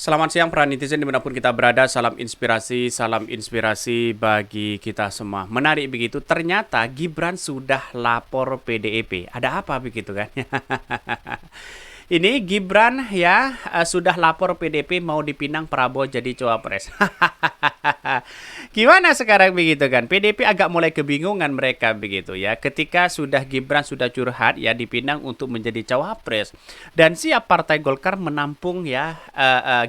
Selamat siang para netizen dimanapun kita berada, salam inspirasi bagi kita semua. Menarik begitu, ternyata Gibran sudah lapor PDIP. Ada apa begitu kan? Ini Gibran ya sudah lapor PDIP mau dipinang Prabowo jadi cawapres. Gimana sekarang begitu kan? PDIP agak mulai kebingungan mereka begitu ya. Ketika sudah Gibran sudah curhat ya dipinang untuk menjadi cawapres dan siap Partai Golkar menampung ya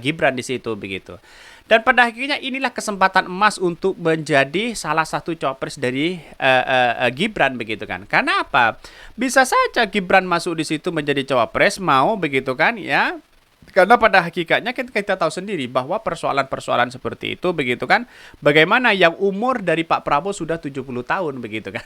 Gibran di situ begitu. Dan pada akhirnya inilah kesempatan emas untuk menjadi salah satu cawapres dari Gibran begitu kan. Karena apa? Bisa saja Gibran masuk di situ menjadi cawapres mau begitu kan ya. Karena pada hakikatnya kita tahu sendiri bahwa persoalan-persoalan seperti itu begitu kan. Bagaimana yang umur dari Pak Prabowo sudah 70 tahun begitu kan.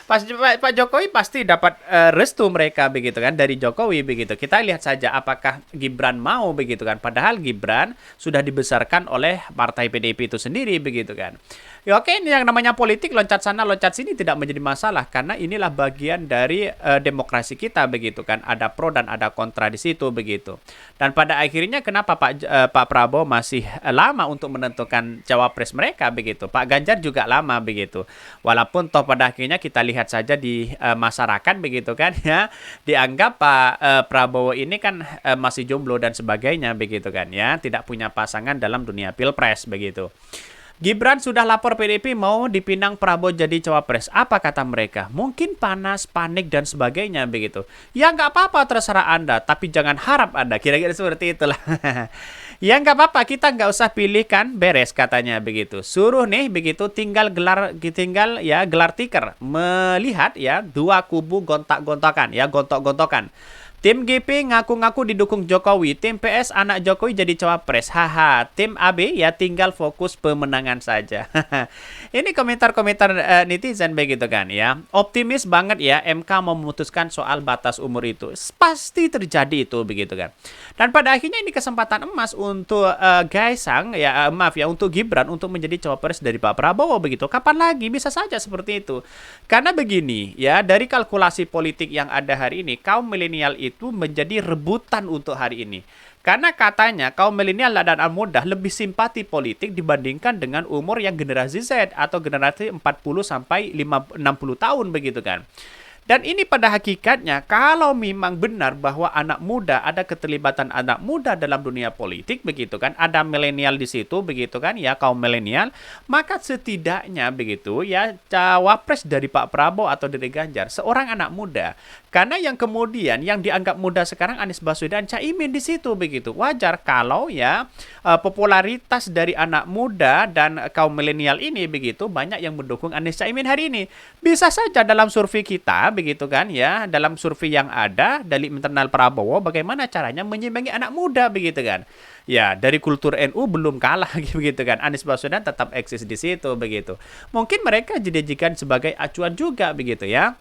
Pak Jokowi pasti dapat restu mereka begitu kan dari Jokowi begitu. Kita lihat saja apakah Gibran mau begitu kan. Padahal Gibran sudah dibesarkan oleh partai PDIP itu sendiri begitu kan. Ya oke, ini yang namanya politik loncat sana loncat sini tidak menjadi masalah karena inilah bagian dari demokrasi kita begitu kan. Ada pro dan ada kontra di situ begitu. Dan pada akhirnya kenapa Pak Prabowo masih lama untuk menentukan cawapres mereka begitu. Pak Ganjar juga lama begitu. Walaupun toh pada akhirnya kita lihat saja di masyarakat begitu kan ya, dianggap Pak Prabowo ini kan masih jomblo dan sebagainya begitu kan ya, tidak punya pasangan dalam dunia pilpres begitu. Gibran sudah lapor PDIP mau dipinang Prabowo jadi cawapres. Apa kata mereka? Mungkin panas, panik, dan sebagainya begitu. Ya nggak apa-apa terserah Anda, tapi jangan harap Anda. Kira-kira seperti itulah. Ya nggak apa-apa, kita nggak usah pilih kan, beres katanya begitu. Suruh nih begitu, tinggal gelar tikar. Melihat ya, dua kubu gontak-gontakan, ya gontok-gontokan. Tim GP ngaku-ngaku didukung Jokowi, tim PS anak Jokowi jadi cawapres. Haha, tim AB ya tinggal fokus pemenangan saja. Ini komentar-komentar netizen begitu kan ya. Optimis banget ya MK mau memutuskan soal batas umur itu. Pasti terjadi itu begitu kan. Dan pada akhirnya ini kesempatan emas untuk Gaesang ya maaf ya untuk Gibran untuk menjadi cawapres dari Pak Prabowo begitu. Kapan lagi bisa saja seperti itu. Karena begini ya, dari kalkulasi politik yang ada hari ini, kaum milenial itu menjadi rebutan untuk hari ini. Karena katanya kaum milenial dan anak muda lebih simpati politik dibandingkan dengan umur yang generasi Z atau generasi 40 sampai 60 tahun begitu kan. Dan ini pada hakikatnya kalau memang benar bahwa anak muda ada keterlibatan anak muda dalam dunia politik begitu kan, ada milenial di situ begitu kan ya, kaum milenial, maka setidaknya begitu ya cawapres dari Pak Prabowo atau dari Ganjar seorang anak muda. Karena yang kemudian yang dianggap muda sekarang Anies Baswedan, Caimin di situ begitu. Wajar kalau ya popularitas dari anak muda dan kaum milenial ini begitu banyak yang mendukung Anies Caimin hari ini. Bisa saja dalam survei kita begitu kan ya, dalam survei yang ada dari internal Prabowo bagaimana caranya menyimbangi anak muda begitu kan. Ya, dari kultur NU belum kalah begitu kan. Anies Baswedan tetap eksis di situ begitu. Mungkin mereka dijadikan sebagai acuan juga begitu ya.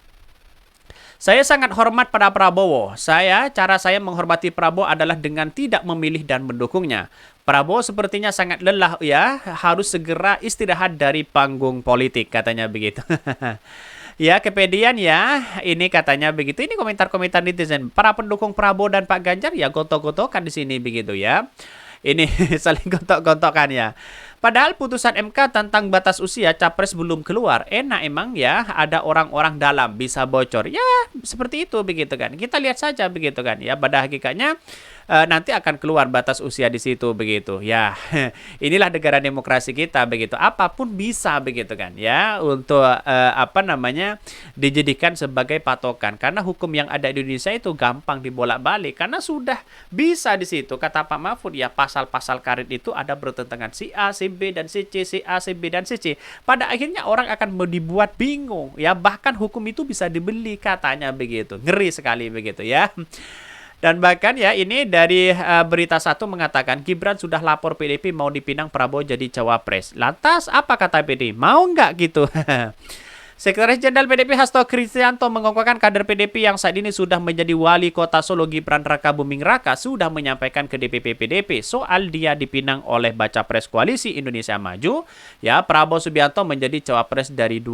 Saya sangat hormat pada Prabowo. Cara saya menghormati Prabowo adalah dengan tidak memilih dan mendukungnya. Prabowo sepertinya sangat lelah ya, harus segera istirahat dari panggung politik katanya begitu. Ya, kepedean ya. Ini katanya begitu. Ini komentar-komentar netizen. Para pendukung Prabowo dan Pak Ganjar ya gontok-gontokan di sini begitu ya. Ini saling gontok-gontokan ya. Padahal putusan MK tentang batas usia capres belum keluar. Enak emang ya, ada orang-orang dalam bisa bocor. Ya, seperti itu begitu kan. Kita lihat saja begitu kan ya. Pada hakikatnya nanti akan keluar batas usia di situ begitu. Ya, inilah negara demokrasi kita begitu. Apapun bisa begitu kan ya untuk dijadikan sebagai patokan. Karena hukum yang ada di Indonesia itu gampang dibolak-balik karena sudah bisa di situ. Kata Pak Mahfud ya, pasal-pasal karet itu ada bertentangan si A, si B dan si C, si A, si B dan si C. Pada akhirnya orang akan dibuat bingung ya, bahkan hukum itu bisa dibeli katanya begitu. Ngeri sekali begitu ya. Dan bahkan ya ini dari berita satu mengatakan Gibran sudah lapor PDIP mau dipinang Prabowo jadi cawapres. Lantas apa kata PDIP? Mau nggak gitu? Sekretaris Jenderal PDIP Hasto Kristianto mengukuhkan kader PDIP yang saat ini sudah menjadi wali kota Solo Gibran Rakabuming Raka sudah menyampaikan ke DPP PDIP soal dia dipinang oleh baca pres koalisi Indonesia Maju ya Prabowo Subianto menjadi cawapres dari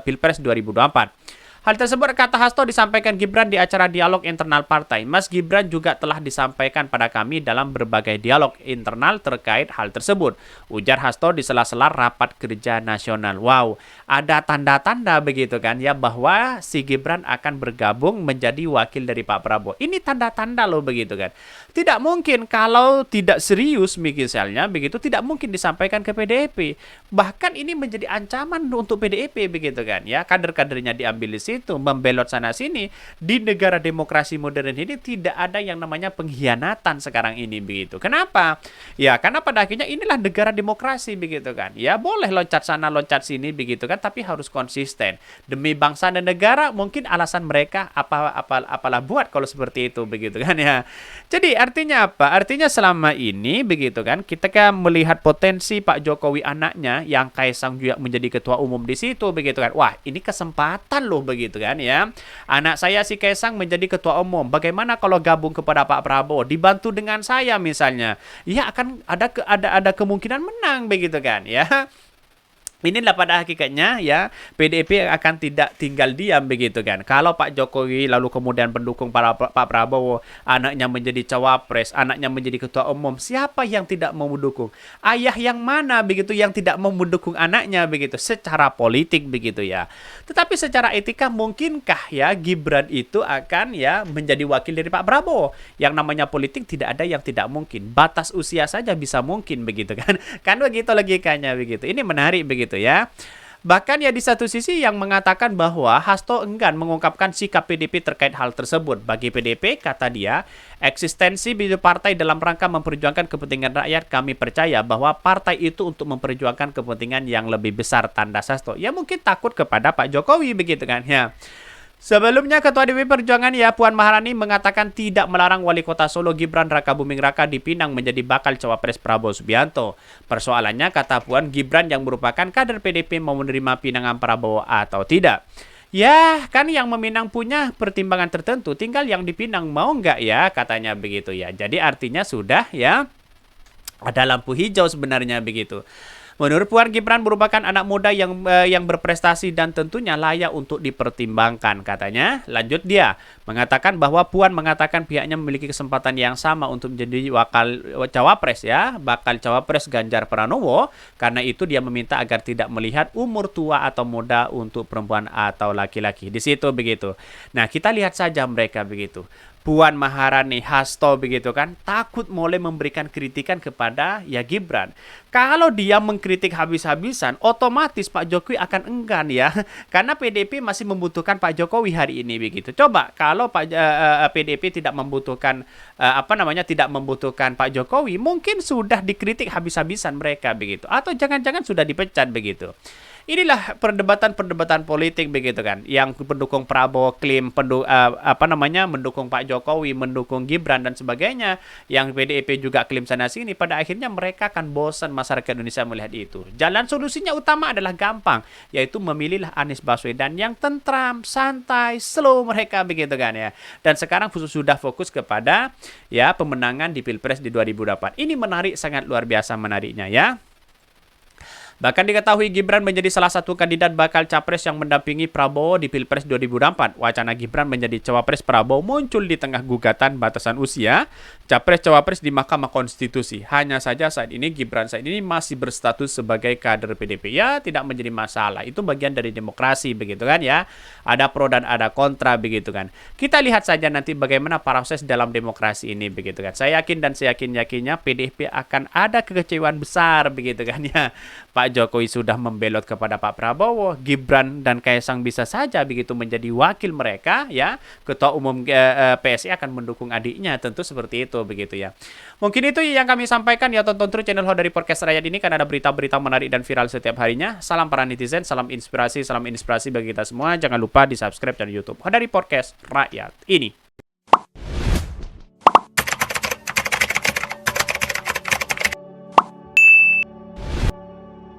Pilpres 2024. Hal tersebut kata Hasto disampaikan Gibran di acara dialog internal partai. Mas Gibran juga telah disampaikan pada kami dalam berbagai dialog internal terkait hal tersebut. Ujar Hasto di sela-sela rapat kerja nasional. Wow, ada tanda-tanda begitu kan ya bahwa si Gibran akan bergabung menjadi wakil dari Pak Prabowo. Ini tanda-tanda loh begitu kan. Tidak mungkin kalau tidak serius misalnya begitu tidak mungkin disampaikan ke PDIP. Bahkan ini menjadi ancaman untuk PDIP begitu kan ya. Kader-kadernya diambil di situ, membelot sana sini. Di negara demokrasi modern ini tidak ada yang namanya pengkhianatan sekarang ini begitu. Kenapa? Ya karena pada akhirnya inilah negara demokrasi begitu kan. Ya boleh loncat sana loncat sini begitu kan, tapi harus konsisten. Demi bangsa dan negara mungkin alasan mereka apalah buat kalau seperti itu begitu kan ya. Jadi artinya apa? Artinya selama ini begitu kan kita kan melihat potensi Pak Jokowi anaknya yang Kaisang juga menjadi ketua umum di situ begitu kan. Wah, ini kesempatan loh begitu kan ya. Anak saya si Kaisang menjadi ketua umum. Bagaimana kalau gabung kepada Pak Prabowo dibantu dengan saya misalnya? Ya akan ada kemungkinan menang begitu kan ya. Inilah pada hakikatnya ya PDIP akan tidak tinggal diam begitu kan. Kalau Pak Jokowi lalu kemudian pendukung Pak Prabowo, anaknya menjadi cawapres, anaknya menjadi ketua umum, siapa yang tidak mau mendukung? Ayah yang mana begitu yang tidak mau mendukung anaknya begitu secara politik begitu ya. Tetapi secara etika mungkinkah ya Gibran itu akan ya menjadi wakil dari Pak Prabowo? Yang namanya politik tidak ada yang tidak mungkin. Batas usia saja bisa mungkin begitu kan. Kan begitu logikanya begitu. Ini menarik begitu ya. Bahkan ya di satu sisi yang mengatakan bahwa Hasto enggan mengungkapkan sikap PDIP terkait hal tersebut. Bagi PDIP, kata dia, eksistensi partai dalam rangka memperjuangkan kepentingan rakyat, kami percaya bahwa partai itu untuk memperjuangkan kepentingan yang lebih besar, tanda Hasto. Ya mungkin takut kepada Pak Jokowi begitu kan ya. Sebelumnya Ketua DPP Perjuangan ya Puan Maharani mengatakan tidak melarang Wali Kota Solo Gibran Raka Buming Raka dipinang menjadi bakal cawapres Prabowo Subianto. Persoalannya kata Puan, Gibran yang merupakan kader PDP mau menerima pinangan Prabowo atau tidak. Ya kan yang meminang punya pertimbangan tertentu, tinggal yang dipinang mau nggak ya katanya begitu ya. Jadi artinya sudah ya ada lampu hijau sebenarnya begitu. Menurut Puan, Gibran merupakan anak muda yang berprestasi dan tentunya layak untuk dipertimbangkan, katanya. Lanjut dia, mengatakan bahwa Puan mengatakan pihaknya memiliki kesempatan yang sama untuk menjadi cawapres ya, bakal cawapres Ganjar Pranowo. Karena itu dia meminta agar tidak melihat umur tua atau muda untuk perempuan atau laki-laki. Di situ begitu. Nah, kita lihat saja mereka begitu. Puan Maharani, Hasto begitu kan, takut mulai memberikan kritikan kepada ya Gibran. Kalau dia mengkritik habis-habisan, otomatis Pak Jokowi akan enggan ya, karena PDIP masih membutuhkan Pak Jokowi hari ini begitu. Coba kalau PDIP tidak membutuhkan tidak membutuhkan Pak Jokowi, mungkin sudah dikritik habis-habisan mereka begitu, atau jangan-jangan sudah dipecat begitu. Inilah perdebatan politik begitu kan, yang pendukung Prabowo klaim mendukung Pak Jokowi, mendukung Gibran dan sebagainya, yang PDIP juga klaim sana sini. Pada akhirnya mereka akan bosan masyarakat Indonesia melihat itu. Jalan solusinya utama adalah gampang, yaitu memilihlah Anies Baswedan yang tentram, santai, slow mereka begitu kan ya. Dan sekarang sudah fokus kepada ya pemenangan di Pilpres di 2024. Ini menarik, sangat luar biasa menariknya ya. Bahkan diketahui Gibran menjadi salah satu kandidat bakal capres yang mendampingi Prabowo di Pilpres 2024. Wacana Gibran menjadi cawapres Prabowo muncul di tengah gugatan batasan usia capres-cawapres di Mahkamah Konstitusi. Hanya saja saat ini Gibran saat ini masih berstatus sebagai kader PDP. Ya, tidak menjadi masalah. Itu bagian dari demokrasi begitu kan ya. Ada pro dan ada kontra begitu kan. Kita lihat saja nanti bagaimana proses dalam demokrasi ini begitu kan. Saya yakin dan saya yakinnya PDIP akan ada kekecewaan besar begitu kan ya. Pak Jokowi sudah membelot kepada Pak Prabowo, Gibran dan Kaisang bisa saja begitu menjadi wakil mereka ya. Ketua umum PSI akan mendukung adiknya, tentu seperti itu begitu ya. Mungkin itu yang kami sampaikan ya, tonton terus channel Hodari Podcast Rakyat ini karena ada berita-berita menarik dan viral setiap harinya. Salam para netizen, salam inspirasi bagi kita semua. Jangan lupa di-subscribe channel YouTube Hodari Podcast Rakyat ini.